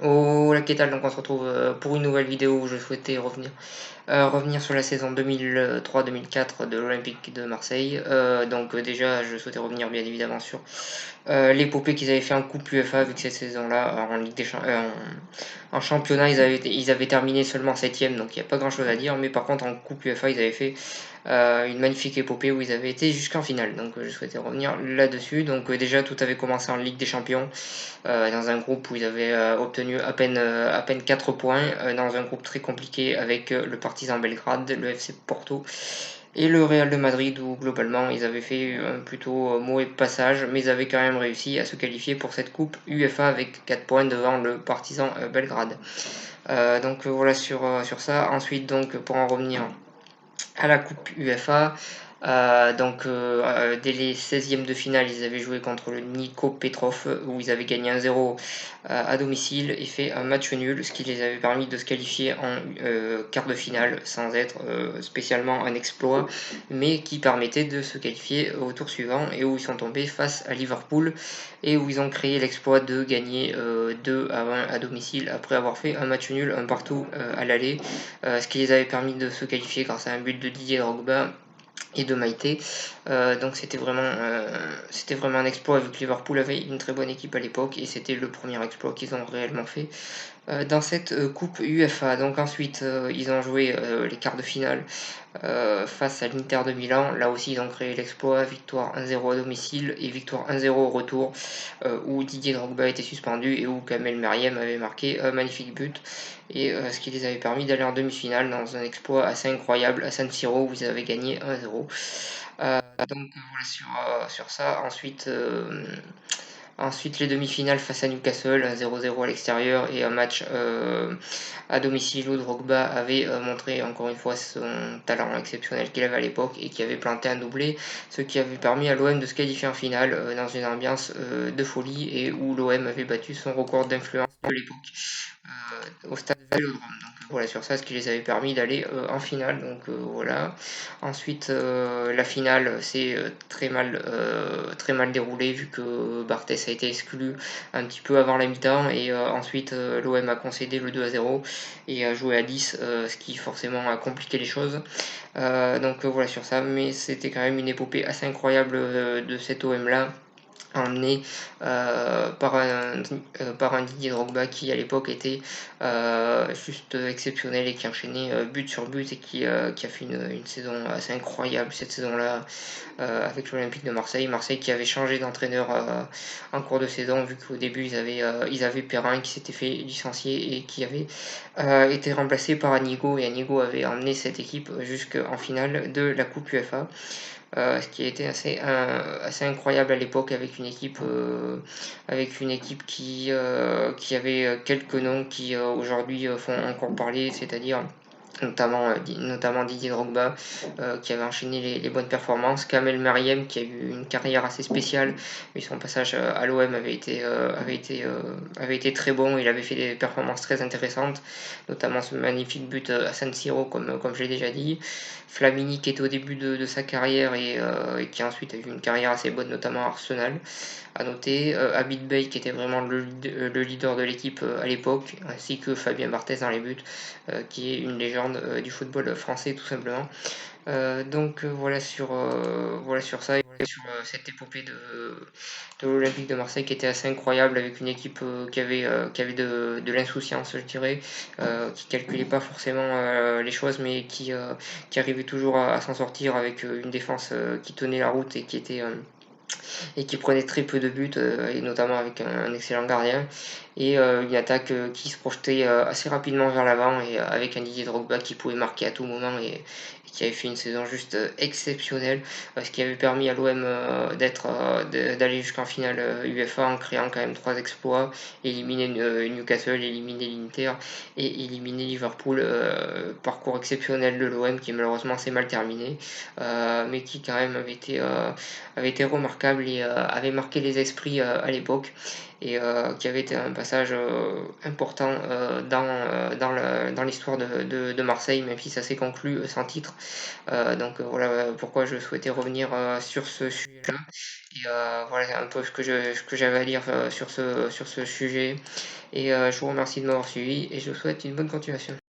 Oh la qu'est-ce donc on se retrouve pour une nouvelle vidéo où je souhaitais revenir sur la saison 2003-2004 de l'Olympique de Marseille. Déjà, je souhaitais revenir bien évidemment sur l'épopée qu'ils avaient fait en Coupe UEFA, vu que cette saison-là, en Ligue des en championnat, ils avaient terminé seulement 7ème, donc il n'y a pas grand-chose à dire. Mais par contre, en Coupe UEFA, ils avaient fait une magnifique épopée où ils avaient été jusqu'en finale. Donc je souhaitais revenir là-dessus. Déjà, tout avait commencé en Ligue des Champions, dans un groupe où ils avaient obtenu à peine 4 points, dans un groupe très compliqué avec le Partizan Belgrade, le FC Porto et le Real de Madrid, où globalement ils avaient fait un plutôt mauvais passage, mais ils avaient quand même réussi à se qualifier pour cette coupe UEFA avec 4 points devant le Partizan Belgrade. Voilà sur ça. Ensuite, donc, pour en revenir à la Coupe UEFA. Dès les 16e de finale, ils avaient joué contre le Niko Petrov, où ils avaient gagné 1-0 à domicile et fait un match nul, ce qui les avait permis de se qualifier en quart de finale, sans être spécialement un exploit, mais qui permettait de se qualifier au tour suivant, et où ils sont tombés face à Liverpool, et où ils ont créé l'exploit de gagner 2-1 à domicile, après avoir fait un match nul, un partout à l'aller, ce qui les avait permis de se qualifier grâce à un but de Didier Drogba et de Maïté. C'était vraiment un exploit, vu que Liverpool avait une très bonne équipe à l'époque, et c'était le premier exploit qu'ils ont réellement fait dans cette coupe UEFA. Donc ensuite, ils ont joué les quarts de finale face à l'Inter de Milan. Là aussi, ils ont créé l'exploit, victoire 1-0 à domicile et victoire 1-0 au retour, où Didier Drogba était suspendu et où Kamel Meriem avait marqué un magnifique but, et ce qui les avait permis d'aller en demi-finale dans un exploit assez incroyable à San Siro, où ils avaient gagné 1-0. Voilà sur ça. Ensuite, les demi-finales face à Newcastle, 0-0 à l'extérieur, et un match à domicile où Drogba avait montré encore une fois son talent exceptionnel qu'il avait à l'époque et qui avait planté un doublé, ce qui avait permis à l'OM de se qualifier en finale dans une ambiance de folie, et où l'OM avait battu son record d'influence de l'époque au stade Vélodrome. Voilà sur ça, ce qui les avait permis d'aller en finale. Voilà. Ensuite, la finale s'est très mal déroulée, vu que Barthès a été exclu un petit peu avant la mi-temps, et ensuite l'OM a concédé le 2-0 et a joué à 10, ce qui forcément a compliqué les choses. Voilà sur ça, mais c'était quand même une épopée assez incroyable de cet OM là, emmené par un Didier Drogba qui à l'époque était juste exceptionnel, et qui enchaînait but sur but, et qui a fait une saison assez incroyable cette saison-là avec l'Olympique de Marseille. Marseille qui avait changé d'entraîneur en cours de saison, vu qu'au début ils avaient Perrin qui s'était fait licencier et qui avait été remplacé par Anigo, et Anigo avait emmené cette équipe jusqu'en finale de la Coupe UEFA. Ce qui a été assez incroyable à l'époque, avec une équipe qui avait quelques noms qui aujourd'hui font encore parler, c'est-à-dire notamment Didier Drogba, qui avait enchaîné les bonnes performances, Kamel Meriem qui a eu une carrière assez spéciale, mais son passage à l'OM avait été très bon. Il avait fait des performances très intéressantes, notamment ce magnifique but à San Siro, comme je l'ai déjà dit. Flamini qui était au début de sa carrière, et qui ensuite a eu une carrière assez bonne, notamment à Arsenal, à noter. Abid Bey qui était vraiment le leader de l'équipe à l'époque, ainsi que Fabien Barthez dans les buts, qui est une légende du football français tout simplement. Voilà sur ça, et sur cette épopée de l'Olympique de Marseille, qui était assez incroyable, avec une équipe qui avait de l'insouciance, je dirais, qui calculait pas forcément les choses, mais qui arrivait toujours à s'en sortir, avec une défense qui tenait la route, et qui prenait très peu de buts, et notamment avec un excellent gardien, et une attaque qui se projetait assez rapidement vers l'avant, et avec un Didier Drogba qui pouvait marquer à tout moment, et qui avait fait une saison juste exceptionnelle, ce qui avait permis à l'OM d'aller jusqu'en finale UEFA, en créant quand même 3 exploits: éliminer Newcastle, éliminer l'Inter et éliminer Liverpool. Parcours exceptionnel de l'OM, qui malheureusement s'est mal terminé, mais qui quand même avait été remarquable, et avait marqué les esprits à l'époque. et qui avait été un passage important dans l'histoire de Marseille, même si ça s'est conclu sans titre. Donc voilà pourquoi je souhaitais revenir sur ce sujet-là. Et voilà c'est un peu ce que j'avais à dire sur ce sujet. Et je vous remercie de m'avoir suivi et je vous souhaite une bonne continuation.